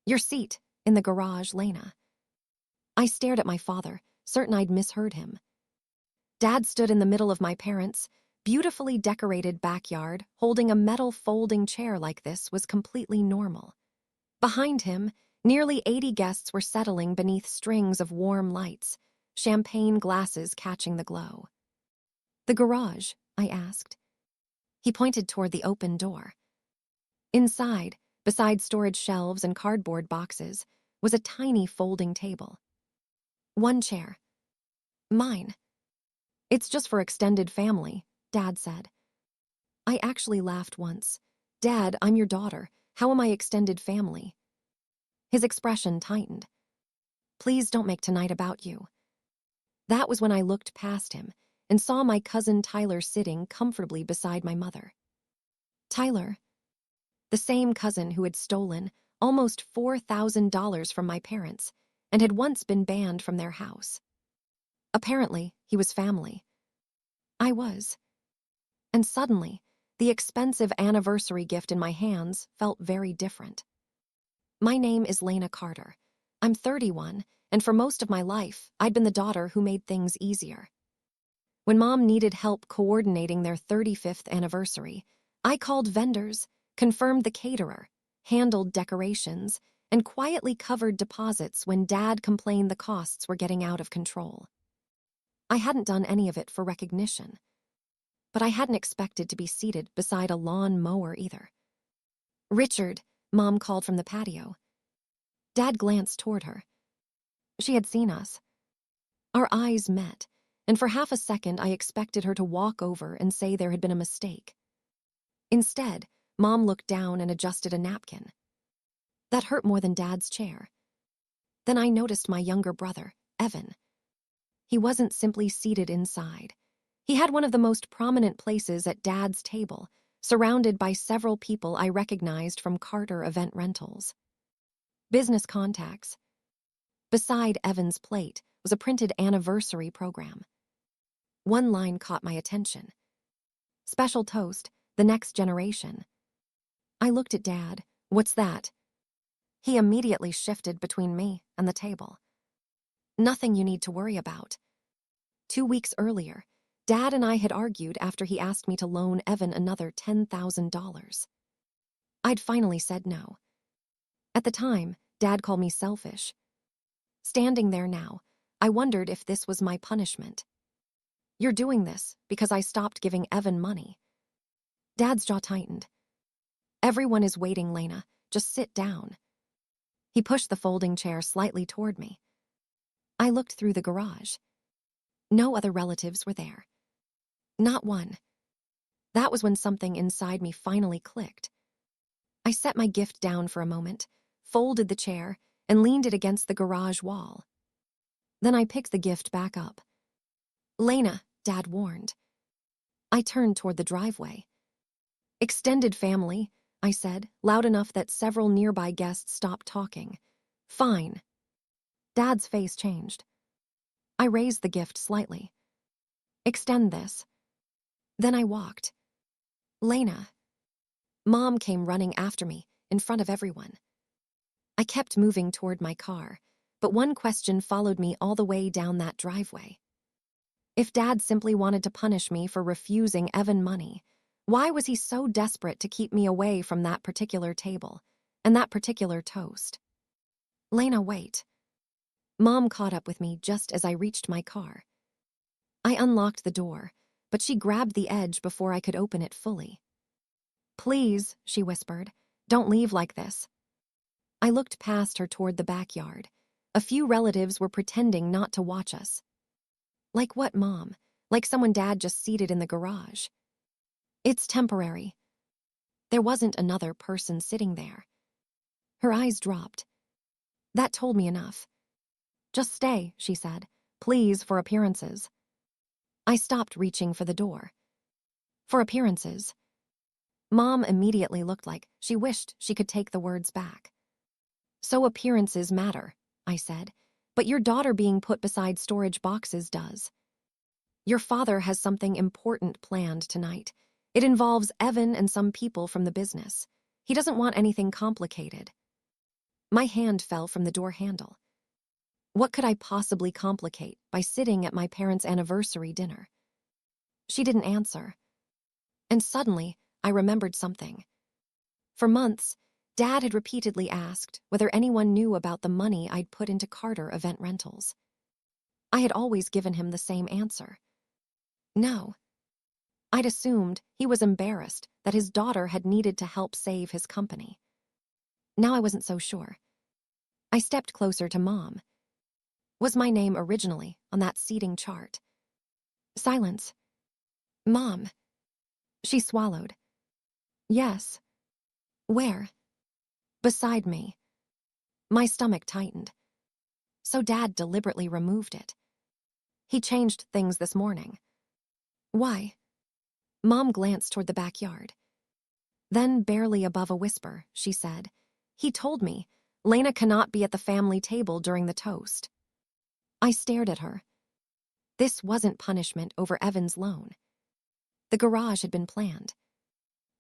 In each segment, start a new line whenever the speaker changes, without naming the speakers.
Your seat, in the garage, Lena. I stared at my father, certain I'd misheard him. Dad stood in the middle of my parents' beautifully decorated backyard, holding a metal folding chair like this was completely normal. Behind him, nearly 80 guests were settling beneath strings of warm lights, champagne glasses catching the glow. The garage, I asked. He pointed toward the open door. Inside, beside storage shelves and cardboard boxes, was a tiny folding table. One chair. Mine. It's just for extended family, Dad said. I actually laughed once. Dad, I'm your daughter. How am I extended family? His expression tightened. Please don't make tonight about you. That was when I looked past him and saw my cousin Tyler sitting comfortably beside my mother. Tyler, the same cousin who had stolen almost $4,000 from my parents and had once been banned from their house. Apparently, he was family. I was. And suddenly, the expensive anniversary gift in my hands felt very different. My name is Lena Carter. I'm 31, and for most of my life, I'd been the daughter who made things easier. When Mom needed help coordinating their 35th anniversary, I called vendors, confirmed the caterer, handled decorations, and quietly covered deposits when Dad complained the costs were getting out of control. I hadn't done any of it for recognition, but I hadn't expected to be seated beside a lawn mower either. Richard, Mom called from the patio. Dad glanced toward her. She had seen us. Our eyes met, and for half a second I expected her to walk over and say there had been a mistake. Instead, Mom looked down and adjusted a napkin. That hurt more than Dad's chair. Then I noticed my younger brother, Evan. He wasn't simply seated inside. He had one of the most prominent places at Dad's table, surrounded by several people I recognized from Carter Event Rentals. Business contacts. Beside Evan's plate was a printed anniversary program. One line caught my attention. Special toast, the next generation. I looked at Dad. What's that? He immediately shifted between me and the table. Nothing you need to worry about. 2 weeks earlier, Dad and I had argued after he asked me to loan Evan another $10,000. I'd finally said no. At the time, Dad called me selfish. Standing there now, I wondered if this was my punishment. You're doing this because I stopped giving Evan money. Dad's jaw tightened. Everyone is waiting, Lena. Just sit down. He pushed the folding chair slightly toward me. I looked through the garage. No other relatives were there. Not one. That was when something inside me finally clicked. I set my gift down for a moment, folded the chair, and leaned it against the garage wall. Then I picked the gift back up. Lena, Dad warned. I turned toward the driveway. Extended family, I said, loud enough that several nearby guests stopped talking. Fine. Dad's face changed. I raised the gift slightly. Extend this. Then I walked. Lena. Mom came running after me, in front of everyone. I kept moving toward my car, but one question followed me all the way down that driveway. If Dad simply wanted to punish me for refusing Evan money, why was he so desperate to keep me away from that particular table and that particular toast? Lena, wait. Mom caught up with me just as I reached my car. I unlocked the door, but she grabbed the edge before I could open it fully. Please, she whispered, don't leave like this. I looked past her toward the backyard. A few relatives were pretending not to watch us. Like what, Mom? Like someone Dad just seated in the garage. It's temporary. There wasn't another person sitting there. Her eyes dropped. That told me enough. Just stay, she said. Please, for appearances. I stopped reaching for the door. For appearances. Mom immediately looked like she wished she could take the words back. So appearances matter, I said, but your daughter being put beside storage boxes does. Your father has something important planned tonight. It involves Evan and some people from the business. He doesn't want anything complicated. My hand fell from the door handle. What could I possibly complicate by sitting at my parents' anniversary dinner? She didn't answer. And suddenly, I remembered something. For months, Dad had repeatedly asked whether anyone knew about the money I'd put into Carter event rentals. I had always given him the same answer. No. I'd assumed he was embarrassed that his daughter had needed to help save his company. Now I wasn't so sure. I stepped closer to Mom. Was my name originally on that seating chart? Silence. Mom. She swallowed. Yes. Where? Beside me. My stomach tightened. So Dad deliberately removed it. He changed things this morning. Why? Mom glanced toward the backyard. Then, barely above a whisper, she said, "He told me Lena cannot be at the family table during the toast." I stared at her. This wasn't punishment over Evan's loan. The garage had been planned.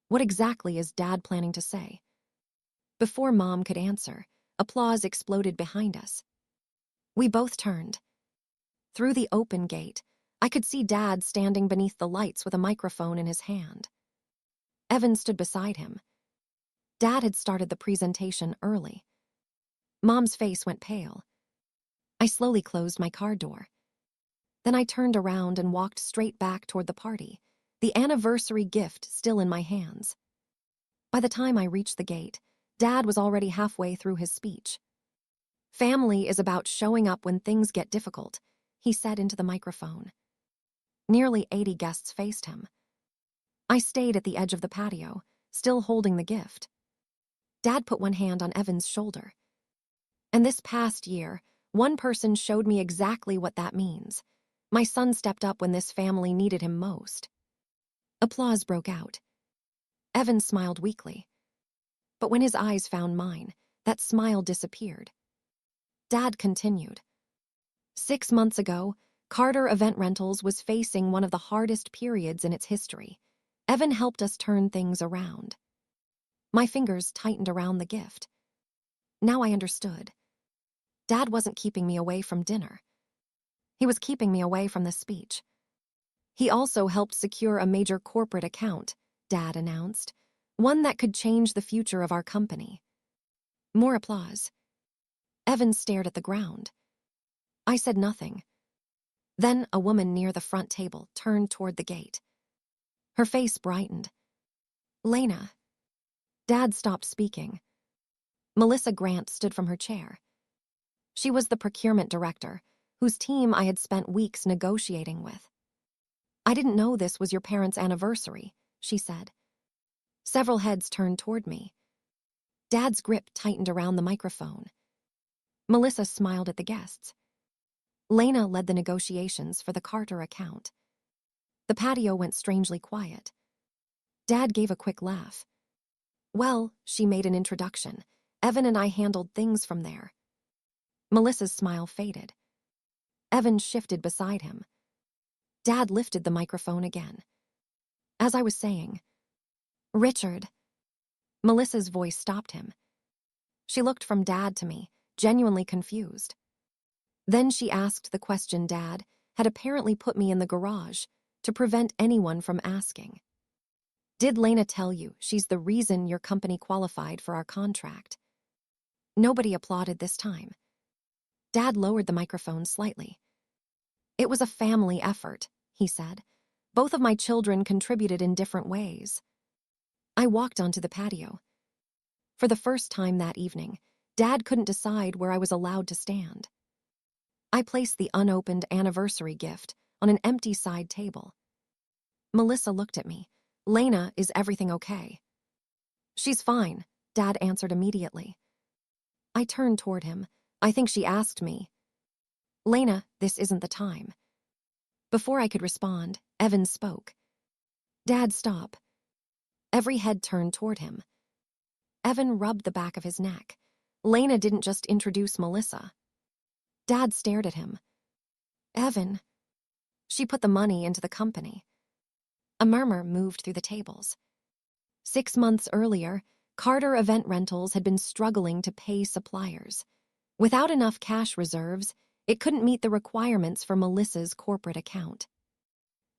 What exactly is Dad planning to say? Before Mom could answer, applause exploded behind us. We both turned. Through the open gate, I could see Dad standing beneath the lights with a microphone in his hand. Evan stood beside him. Dad had started the presentation early. Mom's face went pale. I slowly closed my car door. Then I turned around and walked straight back toward the party, the anniversary gift still in my hands. By the time I reached the gate, Dad was already halfway through his speech. "Family is about showing up when things get difficult," he said into the microphone. Nearly 80 guests faced him. I stayed at the edge of the patio, still holding the gift. Dad put one hand on Evan's shoulder. And this past year, one person showed me exactly what that means. My son stepped up when this family needed him most. Applause broke out. Evan smiled weakly. But when his eyes found mine, that smile disappeared. Dad continued. 6 months ago, Carter Event Rentals was facing one of the hardest periods in its history. Evan helped us turn things around. My fingers tightened around the gift. Now I understood. Dad wasn't keeping me away from dinner. He was keeping me away from the speech. He also helped secure a major corporate account, Dad announced, one that could change the future of our company. More applause. Evan stared at the ground. I said nothing. Then a woman near the front table turned toward the gate. Her face brightened. "Lena." Dad stopped speaking. Melissa Grant stood from her chair. She was the procurement director, whose team I had spent weeks negotiating with. "I didn't know this was your parents' anniversary," she said. Several heads turned toward me. Dad's grip tightened around the microphone. Melissa smiled at the guests. Lena led the negotiations for the Carter account. The patio went strangely quiet. Dad gave a quick laugh. "Well," she made an introduction. "Evan and I handled things from there." Melissa's smile faded. Evan shifted beside him. Dad lifted the microphone again. As I was saying, "Richard." Melissa's voice stopped him. She looked from Dad to me, genuinely confused. Then she asked the question Dad had apparently put me in the garage to prevent anyone from asking. "Did Lena tell you she's the reason your company qualified for our contract?" Nobody applauded this time. Dad lowered the microphone slightly. "It was a family effort," he said. "Both of my children contributed in different ways." I walked onto the patio. For the first time that evening, Dad couldn't decide where I was allowed to stand. I placed the unopened anniversary gift on an empty side table. Melissa looked at me. "Lena, is everything okay?" "She's fine," Dad answered immediately. I turned toward him. "I think she asked me." "Lena, this isn't the time." Before I could respond, Evan spoke. "Dad, stop." Every head turned toward him. Evan rubbed the back of his neck. "Lena didn't just introduce Melissa." Dad stared at him. "Evan." "She put the money into the company." A murmur moved through the tables. 6 months earlier, Carter Event Rentals had been struggling to pay suppliers. Without enough cash reserves, it couldn't meet the requirements for Melissa's corporate account.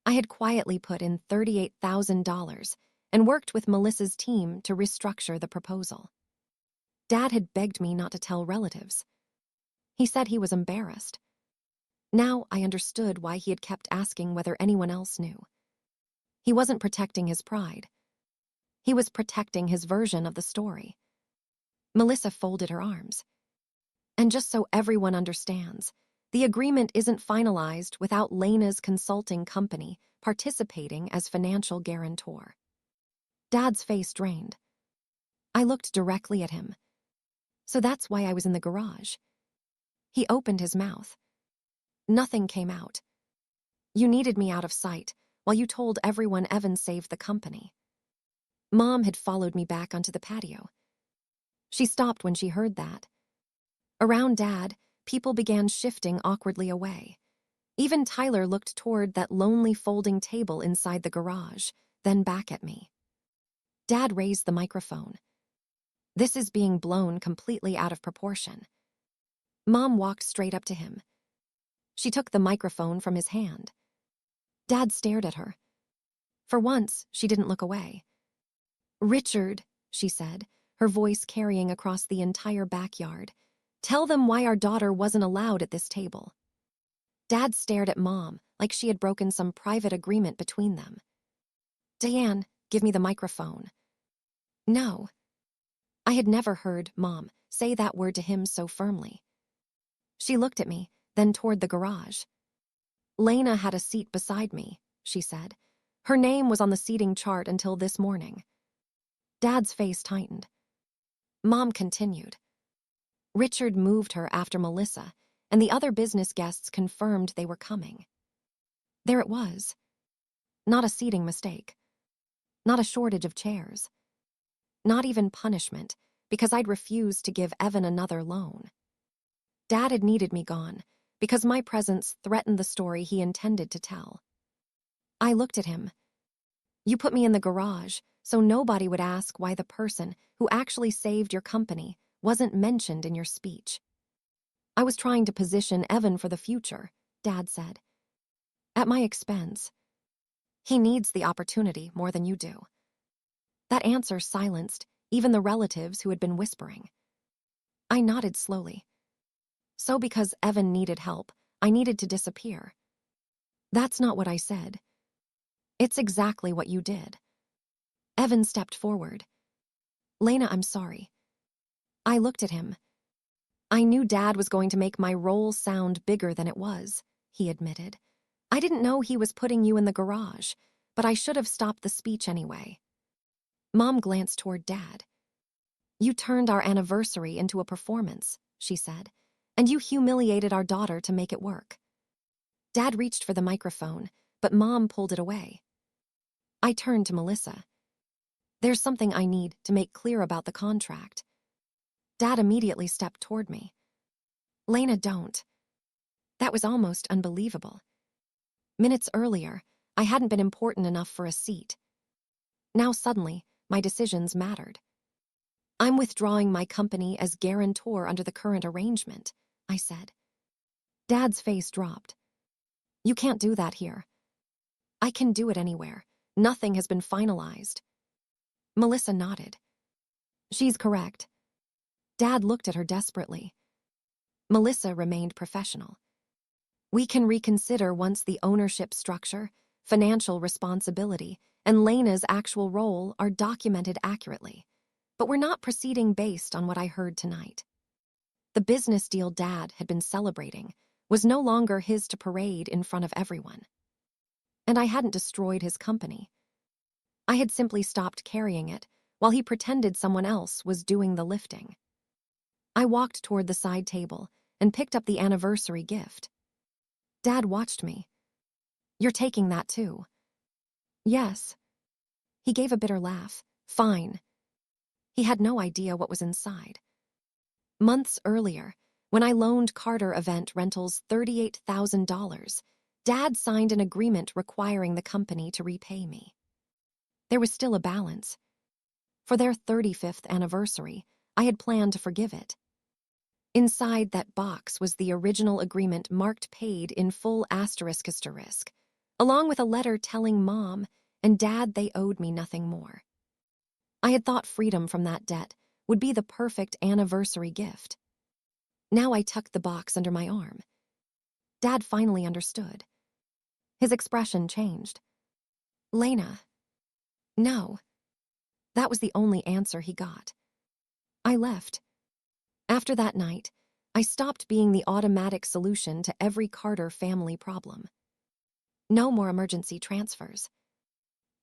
I had quietly put in $38,000 and worked with Melissa's team to restructure the proposal. Dad had begged me not to tell relatives. He said he was embarrassed. Now I understood why he had kept asking whether anyone else knew. He wasn't protecting his pride. He was protecting his version of the story. Melissa folded her arms. And just so everyone understands, the agreement isn't finalized without Lena's consulting company participating as financial guarantor. Dad's face drained. I looked directly at him. So that's why I was in the garage. He opened his mouth. Nothing came out. You needed me out of sight while you told everyone Evan saved the company. Mom had followed me back onto the patio. She stopped when she heard that. Around Dad, people began shifting awkwardly away. Even Tyler looked toward that lonely folding table inside the garage, then back at me. Dad raised the microphone. This is being blown completely out of proportion. Mom walked straight up to him. She took the microphone from his hand. Dad stared at her. For once, she didn't look away. Richard, she said, her voice carrying across the entire backyard, tell them why our daughter wasn't allowed at this table. Dad stared at Mom like she had broken some private agreement between them. Diane, give me the microphone. No. I had never heard Mom say that word to him so firmly. She looked at me, then toward the garage. Lena had a seat beside me, she said. Her name was on the seating chart until this morning. Dad's face tightened. Mom continued. Richard moved her after Melissa, and the other business guests confirmed they were coming. There it was. Not a seating mistake. Not a shortage of chairs. Not even punishment, because I'd refused to give Evan another loan. Dad had needed me gone, because my presence threatened the story he intended to tell. I looked at him. You put me in the garage so nobody would ask why the person who actually saved your company wasn't mentioned in your speech. I was trying to position Evan for the future, Dad said. At my expense. He needs the opportunity more than you do. That answer silenced even the relatives who had been whispering. I nodded slowly. So because Evan needed help, I needed to disappear. That's not what I said. It's exactly what you did. Evan stepped forward. Lena, I'm sorry. I looked at him. I knew Dad was going to make my role sound bigger than it was, he admitted. I didn't know he was putting you in the garage, but I should have stopped the speech anyway. Mom glanced toward Dad. You turned our anniversary into a performance, she said, and you humiliated our daughter to make it work. Dad reached for the microphone, but Mom pulled it away. I turned to Melissa. There's something I need to make clear about the contract. Dad immediately stepped toward me. Lena, don't. That was almost unbelievable. Minutes earlier, I hadn't been important enough for a seat. Now suddenly, my decisions mattered. I'm withdrawing my company as guarantor under the current arrangement, I said. Dad's face dropped. You can't do that here. I can do it anywhere. Nothing has been finalized. Melissa nodded. She's correct. Dad looked at her desperately. Melissa remained professional. We can reconsider once the ownership structure, financial responsibility, and Lena's actual role are documented accurately. But we're not proceeding based on what I heard tonight. The business deal Dad had been celebrating was no longer his to parade in front of everyone. And I hadn't destroyed his company. I had simply stopped carrying it while he pretended someone else was doing the lifting. I walked toward the side table and picked up the anniversary gift. Dad watched me. You're taking that too? Yes. He gave a bitter laugh. Fine. He had no idea what was inside. Months earlier, when I loaned Carter Event Rentals $38,000, Dad signed an agreement requiring the company to repay me. There was still a balance. For their 35th anniversary, I had planned to forgive it. Inside that box was the original agreement marked paid in full ***, along with a letter telling Mom and Dad they owed me nothing more. I had thought freedom from that debt would be the perfect anniversary gift. Now I tucked the box under my arm. Dad finally understood. His expression changed. "Lena." "No." That was the only answer he got. I left. After that night, I stopped being the automatic solution to every Carter family problem. No more emergency transfers.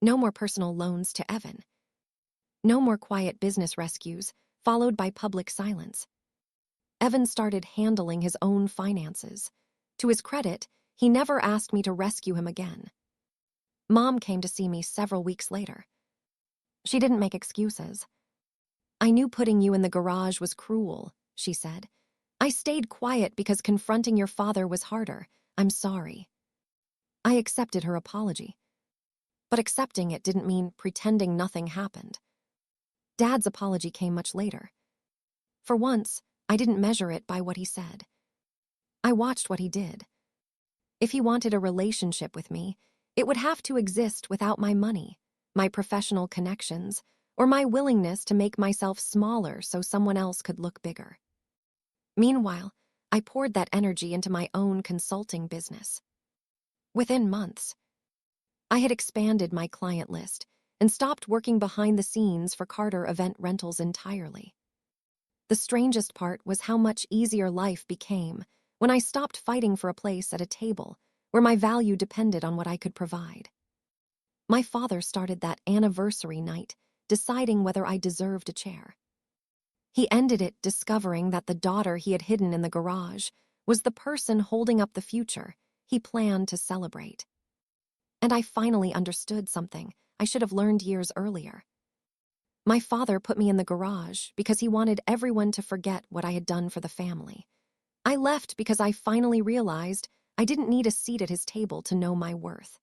No more personal loans to Evan. No more quiet business rescues, followed by public silence. Evan started handling his own finances. To his credit, he never asked me to rescue him again. Mom came to see me several weeks later. She didn't make excuses. "I knew putting you in the garage was cruel," she said. "I stayed quiet because confronting your father was harder. I'm sorry." I accepted her apology. But accepting it didn't mean pretending nothing happened. Dad's apology came much later. For once, I didn't measure it by what he said. I watched what he did. If he wanted a relationship with me, it would have to exist without my money, my professional connections, or my willingness to make myself smaller so someone else could look bigger. Meanwhile, I poured that energy into my own consulting business. Within months, I had expanded my client list and stopped working behind the scenes for Carter Event Rentals entirely. The strangest part was how much easier life became when I stopped fighting for a place at a table where my value depended on what I could provide. My father started that anniversary night deciding whether I deserved a chair. He ended it discovering that the daughter he had hidden in the garage was the person holding up the future he planned to celebrate. And I finally understood something I should have learned years earlier. My father put me in the garage because he wanted everyone to forget what I had done for the family. I left because I finally realized I didn't need a seat at his table to know my worth.